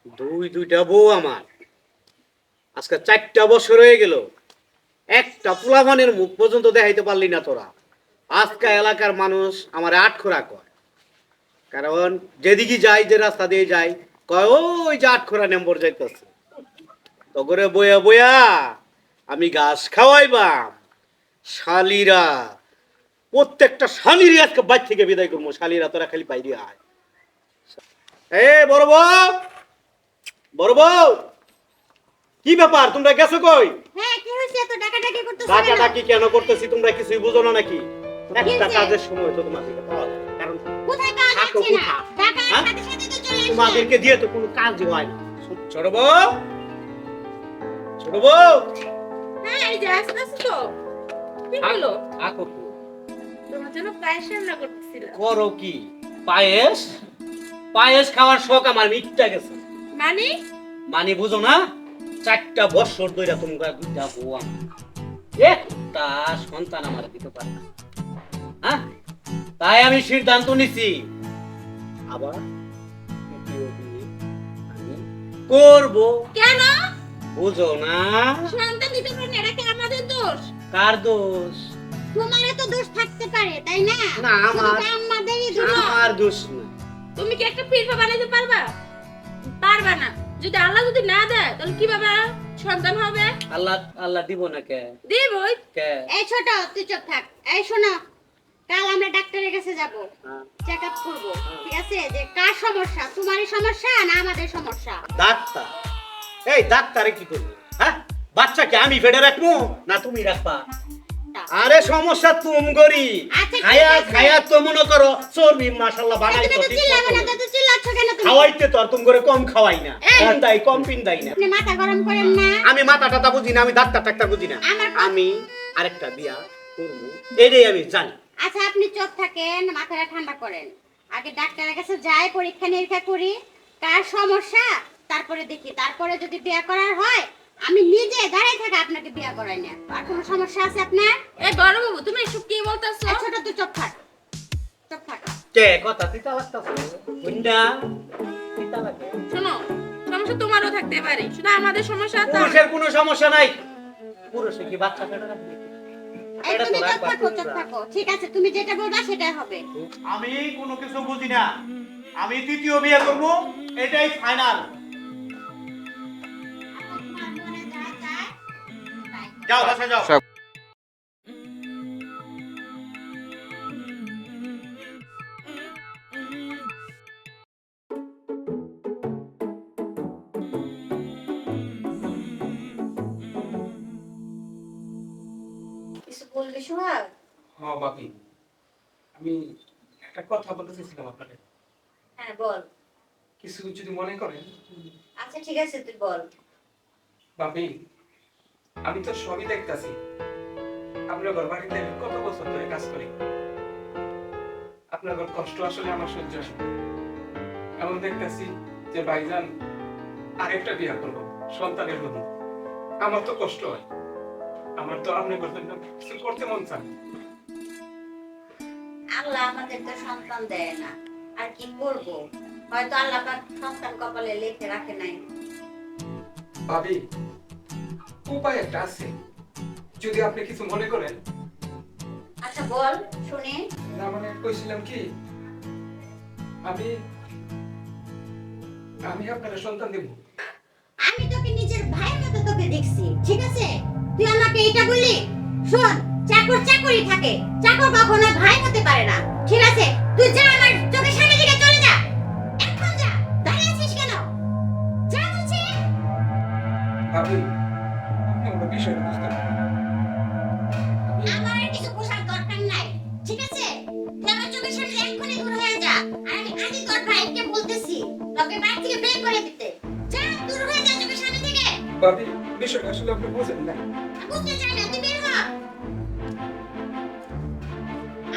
দুইটা বউ আমার, আজকে 4টা বছর হয়ে গেল, একটা পোলাপানের মুখ পর্যন্ত দেখাইতে পারলি না তোরা। আজকে এলাকার মানুষ আমার আটখোরা কয়, কারণ যেদিকে যাই, যে রাস্তা দিয়ে যাই, কয় ওই যে আটখোরা নম্বর যাইতেছে। তো করে বয়া বয়া আমি ঘাস খাওয়াইবাম। শালিরা, প্রত্যেকটা শালিরই আজকে বাইর থেকে বিদায় করবো। শালিরা তোরা খালি বাইরে আয়। এ বড় বউ, বড় বউ, কি ব্যাপার, তোমরা গেছো কই? হ্যাঁ, কি হইছে? এত ডাকাডাকি করতেছ কেন? ডাকাডাকি কেন করতেছি তোমরা কিছুই বুঝো না নাকি? একটা হয়েছে? কাজের সময় তো তোমাদেরকে পাওয়া যায় না। কারণ কোথায় পাওয়া থাকো যাচ্ছে না? কোথায়? ঢাকার হ্যাঁ? সাথে সাথে তো চলে আসছে। তোমাদেরকে দিয়ে তো কোনো কাজই হয় না। ছোট বউ, ছোট বউ, হ্যাঁ, এই যে আসতেছে তো। কি হলো? থাকো। তোমার জন্য পায়েস রান্না করতেছিলাম। করো কি? পায়েস? পায়েস খাওয়ার শখ আমার মিটটা গেছে। মানে? মানে বুঝো না? 4টা বছর ধরে তোমরা দুইটা বউ আমার, একটা সন্তান আমার দিতে পারে না। হ্যাঁ, তাই আমি সিদ্ধান্ত নিছি, আবার তৃতীয় বিয়ে আমি করব। কেন? বুঝো না? সন্তান দিতে পারেন, এটা কি আমাদের দোষ? কার দোষ? তোমার তো দোষ থাকতে পারে, তাই না? না, আমার শুধু আমাদেরই দোষ। আমার দোষ না। তুমি কি একটা পিঠা বানাইতে পারবা? পারবা না। যদি আল্লাহ যদি না দেয় তাহলে কিভাবে সন্তান হবে? আল্লাহ আল্লাহ দিব না কে? দিবই। কে? এই ছোট, তুই চুপ থাক। এই শোনো, কাল আমরা ডাক্তারের কাছে যাব, হ্যাঁ। চেক আপ করবো, ঠিক আছে? যে কার সমস্যা, তোমারই সমস্যা না আমাদের সমস্যা? ডাক্তার? এই ডাক্তারে কি করবো? হ্যাঁ, বাচ্চাকে আমি ফেডে রাখবো না তুমি রাখবা? আরে সমস্যা তুমগরি। আচ্ছা, ঠিক খায়া আছে। খায়া তো মনে করো চর্বি মাশাআল্লাহ এই, বানাই তুমি তো তো ঠিক চিল্লাবে না, মতো। তো চিল্লাচ্ছ কেন তুমি? খাওয়াইতে তো আর তুমি করে কম খাওয়াই না, এই। পিন্দাই কম পিন্দাই না। আপনি মাথা গরম করেন না। আমি মাথা টাথা বুঝি না, আমি ডাক্তার টাক্তার বুঝি না। আমার- আমি আরেকটা বিয়া করবো, এটাই আমি জানি। আচ্ছা, আপনি চুপ থাকেন, মাথাটা ঠান্ডা করেন। আগে ডাক্তারের কাছে যাই, পরীক্ষা নিরীক্ষা করি, কার সমস্যা, তারপরে দেখি। তারপরে যদি বিয়ে করার হয়, আমি নিজে দাঁড়াই থাকা আপনাকে বিয়ে করাই না। আর কোনো সমস্যা আছে আপনার? এই বড় বাবু, তুমি এসব কি বলতেছো? এই ছোট, তুই চুপ থাক, চুপ থাক। কে কথা তিতা লাগতাছে? বুঝনা? তিতা লাগে। শোনো, সমস্যা তোমারও থাকতে পারে, শুধু আমাদের সমস্যা তা না। পুরুষের কোনো সমস্যা নাই। পুরুষে কি বাচ্চা ফেলে রাখবে? এই এটা তুমি তো চুপ রাখবা থাকো, চুপ তোমরা। থাকো। ঠিক আছে, তুমি যেটা বলবা সেটাই হবে। আমি কোনো কিছু বুঝি না, আমি তৃতীয় বিয়ে করবো, এটাই ফাইনাল। এখন তোমার মনে যা চায়, তাই। যাও বাসা যাও। কিছু বলবি সোহাগ? হ্যাঁ বাপি, আমি একটা কথা বলতে চাইছিলাম আপনাকে। হ্যাঁ, বল। কিছু যদি মনে করেন। আচ্ছা, ঠিক আছে, তুই বল। বাপি, আমি তো সবই দেখতাছি। আপনার বাড়িতে আমি কত বছর ধরে কাজ করি। আপনার কষ্ট আসলে আমার সহ্য হয় না। এমন দেখতাছি যে ভাইজান আরেকটা বিয়ে করবো সন্তানের জন্য। আমার তো কষ্ট হয়। আমার তো আপনি বলতেন না কিছু করতে মন চায়। আল্লাহ আমাদের তো সন্তান দেয় না, আর কি করব? হয়তো আল্লাহ পাক সন্তান কপালে লিখে রাখে নাই। ভাবি, উপায় একটা আছে, যদি আপনি কিছু মনে করেন। আচ্ছা, বল শুনি। না মানে কইছিলাম কি, আমি আমি আপনার সন্তান দেব। আমি তোকে নিজের ভাইয়ের মতো তোকে দেখছি, ঠিক আছে? তুই আমাকে এটা বললি? শোন, চাকর চাকরি থাকে, চাকর কখনো ভাই হতে পারে না, ঠিক আছে? তুই যা, আমার চোখের সামনে থেকে চলে যা, এখন যা। দাঁড়িয়ে আছিস কেন? যা বলছি। ভাবি, আপনি আমার বিষয়টা বুঝতে পারেন। আমার আর কিছু বোঝার দরকার নাই, ঠিক আছে? তুই আমার চোখের সামনে এক্ষুনি দূর হয়ে যা। আর আমি আজই তোর ভাইকে বলতেছি তোকে বাড়ি থেকে বের করে দিতে। যা, দূর হয়ে যা চোখের সামনে থেকে। ভাবি, বিষয়টা আসলে আপনি বুঝেন না। বুঝতে চাই না, তুই বের হ।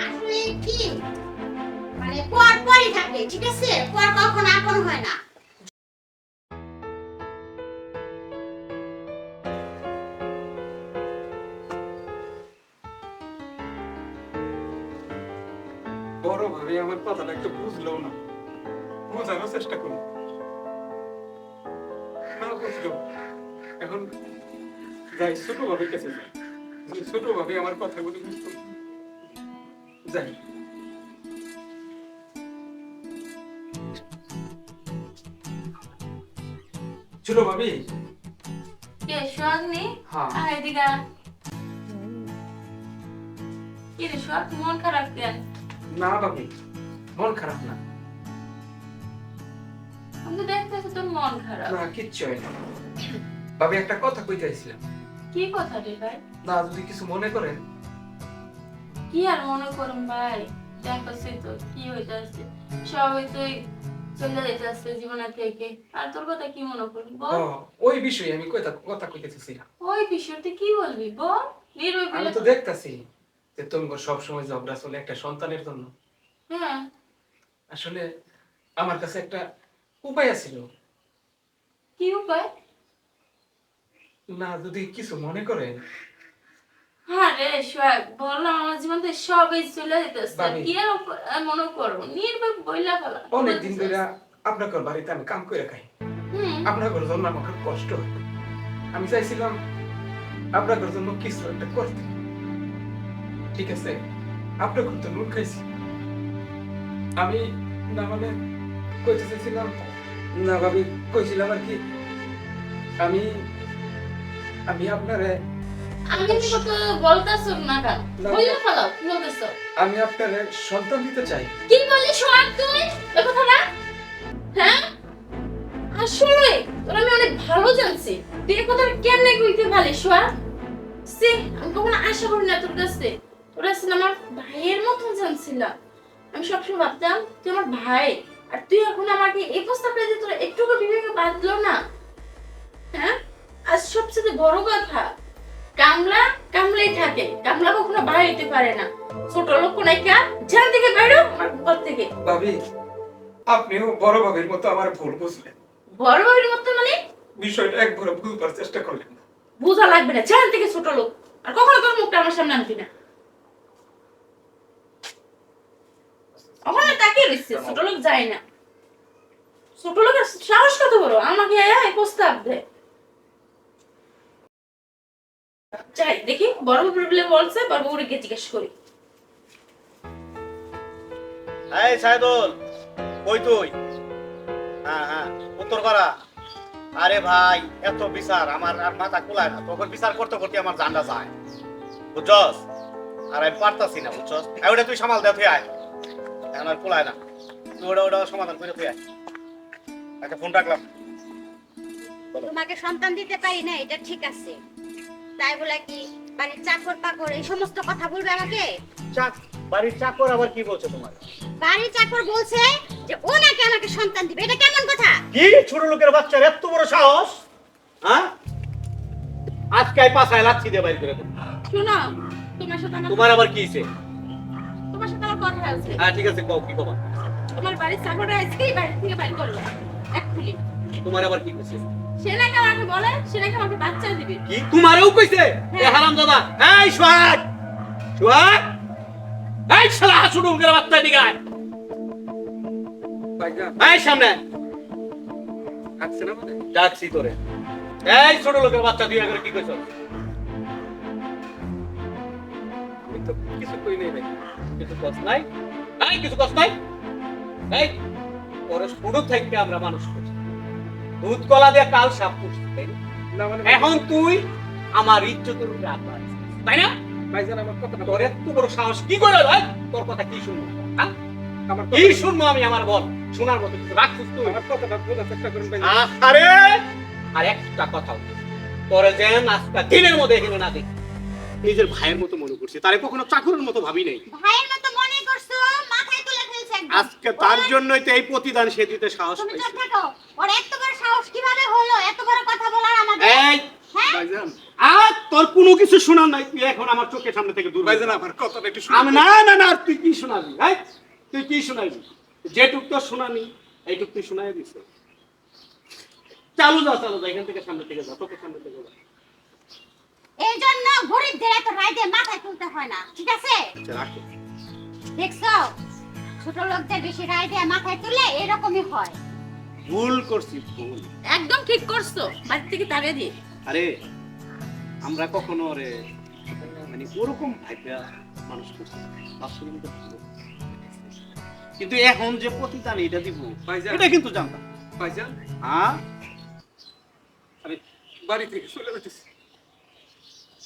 আসলে কি, মানে পর পরই থাকে, ঠিক আছে? পর কখনো আপন হয় না। বড় ভাবি আমার কথাটা একটু বুঝলো না, বোঝানোর চেষ্টা করুন। যাই ছোট ভাবে কাছে যাই, যে ছোট ভাবে আমার কথাগুলো বুঝতো। যাই। ছোট ভাবি, কে সোহাগ নি হ্যাঁ। আয় এদিকে কি রে সোহাগ মন খারাপ কেন? না ভাবি, মন খারাপ না। আমি তো দেখতেছি তোর মন খারাপ। না কিচ্ছু হয় না ভাবি, একটা কথা কইতে আইছিলাম। কি কথা রে ভাই? না যদি কিছু মনে করেন। কি আর মনে করুন ভাই, দেখতেছি তো কি হইতাছে, সবাই তুই চলে যাইতাছে জীবনের থেকে, আর তোর কথা কি মনে করবি বল? ওই বিষয়ে আমি কথা কইতেছিলাম। ওই বিষয়টা কি বলবি বল? নির্ভয় আমি তো দেখতাছি যে তুমি সব সময় ঝগড়া চলে একটা সন্তানের জন্য। হ্যাঁ, আসলে আমার কাছে একটা উপায় আছিল। কি উপায়? না যদি কিছু মনে করেন। হ্যাঁ রে সোহাগ, বললাম আমার জীবন থেকে সবাই চলে যাইতাছে, ভাবি। কি আর মনে করবো? নির্ভয় বইলা ফেলা। অনেকদিন ধরে আপনার বাড়িতে আমি কাম করে খাই, হুম, আপনার জন্য আমার খুব কষ্ট হয়। আমি চাইছিলাম আপনার জন্য কিছু একটা করতে। ঠিক আছে, আপনার তো নুন খাইছি আমি, না মানে কইতে চাইছিলাম না ভাবি, কইছিলাম আর কি আমি আমি আপনারে আমি কত বলতাছ না কেন? না। বইলা ফেলাও, কি বলতেছ? আমি আপনারে সন্তান দিতে চাই। কি বললি সোহাগ তুই? এ কথা না? হ্যাঁ? আসলে তোর আমি অনেক ভালো জানছি, তুই এ কথা কেমনে কইতে পারলি সোহাগ? সে আমি কখনো আশা করি না তোর কাছে, তোরা ছিল আমার ভাইয়ের মতন জানছিলাম। আমি সবসময় ভাবতাম তুই আমার ভাই, আর তুই এখন আমাকে এই প্রস্তাবটা দিয়ে তোরা একটুকু বিবেকে বাঁধলো না। হ্যাঁ, আর সবচেয়ে বড় কথা, কামলা কামলাই থাকে, কামলা কখনো ভাই হইতে পারে না। ছোট লোক নাইকা জান থেকে বাইরো আমার ঘর থেকে। ভাবি, আপনিও বড় ভাবির মতো আমার ভুল বুঝলেন। বড় ভাইয়ের মতো মানে? বিষয়টা একবার বুঝবার চেষ্টা করলেন না। বোঝা লাগবে না, জান থেকে ছোট লোক, আর কখনো তোর মুখটা আমার সামনে আনবি না। ওখানে তাকিয়ে রইছে, ছোট লোক যায় না। ছোট লোকের সাহস কত বড়, আমাকে এই প্রস্তাব দেয়। যাই দেখি বড় প্রবলেম বলছে, বড় বউরে গিয়ে জিজ্ঞেস করি। এই সাইদুল, কই তুই? হ্যাঁ হ্যাঁ, উত্তর করা। আরে ভাই, এত বিচার আমার আর মাথা কুলায় না, তখন বিচার করতে করতে আমার জানটা যায়, বুঝছস? আর আমি পারতাছি না, বুঝছস? ওটা তুই সামাল দে, তুই আয়, এখন আর কুলায় না, তুই ওটা সমাধান করে তুই আয়। একটা ফোন রাখলাম। তোমাকে সন্তান দিতে পারি না এটা ঠিক আছে, তাই বলে কি বাড়ির চাকর পাকর এই সমস্ত কথা বলবে আমাকে? বাড়ির চাকর আবার কি বলছে তোমার? বাড়ির চাকর বলছে যে ও নাকি আমাকে সন্তান দিবে, এটা কেমন কথা? কি ছোট লোকের বাচ্চার এত বড় সাহস? হ্যাঁ, আজকে আই পাছায় লাচ্ছি দিয়ে বাইর করে দেব। শোনো, তোমার সাথে আমার তোমার আবার কি হইছে? তোমার সাথে আমার কথা আছে। হ্যাঁ ঠিক আছে, কও কি কবা? তোমার বাড়ির চাকরটা আজকেই বাড়ি থেকে বাইর করলো এক্ষুনি। তোমার আবার কি হইছে? সে নাকি আমাকে বলে সে নাকি আমাকে বাচ্চা দিবে। কি তোমারও কইছে? এ হারামজাদা, এই সোহাগ, সোহাগ, এই শালা ছোট লোকের বাচ্চা দিকে আয়। ভাইজান এই সামনে আসছে না মানে? ডাকছি তোরে। এই ছোট লোকের বাচ্চা তুই আগে কি কইছ? আমি তো কিছু কই নাই ভাই। কিছু কষ্ট নাই? এই কিছু কষ্ট নাই? এই পরে শুরু থেকে আমরা মানুষ করছি, দুধ কলা দিয়ে কাল সাপ করছি, তাই না? না মানে এখন তুই আমার ইজ্জতের উপরে হাত বাড়াইছিস, তাই না? ভাইজান আমার কথাটা তোর এত বড় সাহস কি করে হয়? তোর কথা কি শুনবো? হ্যাঁ? আমার কি শুনবো আমি? আমার বল, শোনার মতো কিছু রাখছিস তুই? আমার কথাটা বোঝার চেষ্টা করুন ভাই। আরে আর একটা কথা, তোরে যেন আজকে দিনের মধ্যে এখানে না দেখি, নিজের ভাইয়ের মতো মনে করছি, তারে কখনো চাকরের মতো ভাবি নাই। ভাইয়ের মতো মনে করছো, মাথায় তুলে ফেলছে একদম। আজকে তার জন্যই তো এই প্রতিদান সে দিতে সাহস তুমি চুপ পাইছে। থাকো, ওর এত বড় সাহস কিভাবে হলো এত বড় কথা বলার আমাদের? এই হ্যাঁ, ভাইজান, আর তোর কোনো কিছু শোনার নাই, তুই এখন আমার চোখের সামনে থেকে দূর হয়ে ভাইজান যা। আমার কথাটা একটু আমি না না না, আর তুই কি শোনাবি? এই তুই কি শোনাবি? যেটুক তো শোনানি এইটুক তুই শোনাই দিছ। চালু যা এখান থেকে, সামনে থেকে যা, চোখের সামনে থেকে যা। এই জন্য গরিবদের এত রাইতে মাথায় তুলতে হয় না, ঠিক আছে? আচ্ছা, রাখো। দেখছো, ছোট লোকদের বেশি রাইতে মাথায় তুলে এরকমই হয়। ভুল করছি, ভুল। একদম ঠিক করছো, বাড়ি থেকে তাড়িয়ে দিয়ে। আরে আমরা কখনো ওরে মানে ওরকম ভাইবা মানুষ করছি না। বাস্তবে কিন্তু ভালো। কিন্তু এখন যে প্রতিদান এটা দিব ভাইজান। এটা কিন্তু জানতাম। ভাইজান হ্যাঁ আমি বাড়ি থেকে চলে যেতেছি,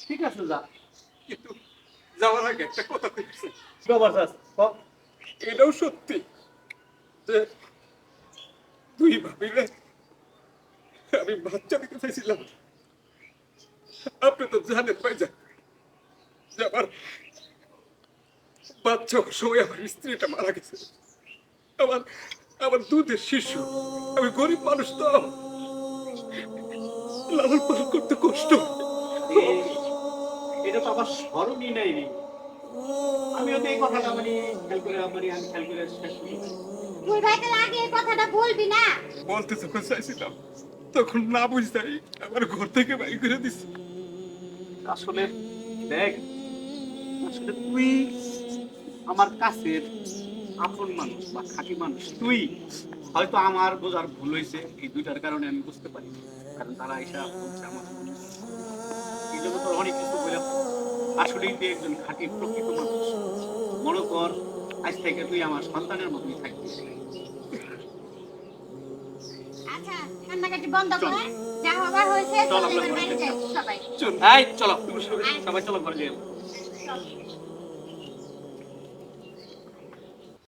ঠিক আছে যা। কিন্তু যাওয়ার আগে একটা কথা কইতেছি। খবর আছে এটাও সত্যি যে দুই ভাবিলে আমি বাচ্চা দিতে চাইছিলাম। আপনি তো জানেন ভাইজান যে বাচ্চা হওয়ার সময় আমার স্ত্রীটা মারা গেছে। আমার আমার দুধের শিশু, আমি গরিব মানুষ তো, লালন পালন করতে কষ্ট হয়। এটা তো আবার স্মরণই নাই রে। আমিও তো এই কথাটা মানে খেয়াল করে আমি খেয়াল করে শেষ করি। তুই ভাই তার আগে এই কথাটা বলবি না। বলতে যখন চাইছিলাম তখন না বুঝতাই আমার ঘর থেকে বাইর করে দিছে। আসলে দেখ, আসলে তুই আমার কাছের আপন মানুষ বা খাঁটি মানুষ। তুই হয়তো আমার বোঝার ভুল হয়েছে এই দুইটার কারণে আমি বুঝতে পারি, কারণ তারা এসে বলছে আমার এই জন্য তোর অনেক কিছু বলে। আসলেই তুই একজন খাঁটি প্রকৃত মানুষ। মনে কর আজ থেকে তুই আমার সন্তানের মতোই থাকবি। আচ্ছা কান্নাকাটি বন্ধ কর, যা হবার হয়েছে চল চল আমরা এবার ঘরে বাড়ি যাই। যাই সবাই। এই চলো সবাই চলো ঘরে যাই। চল।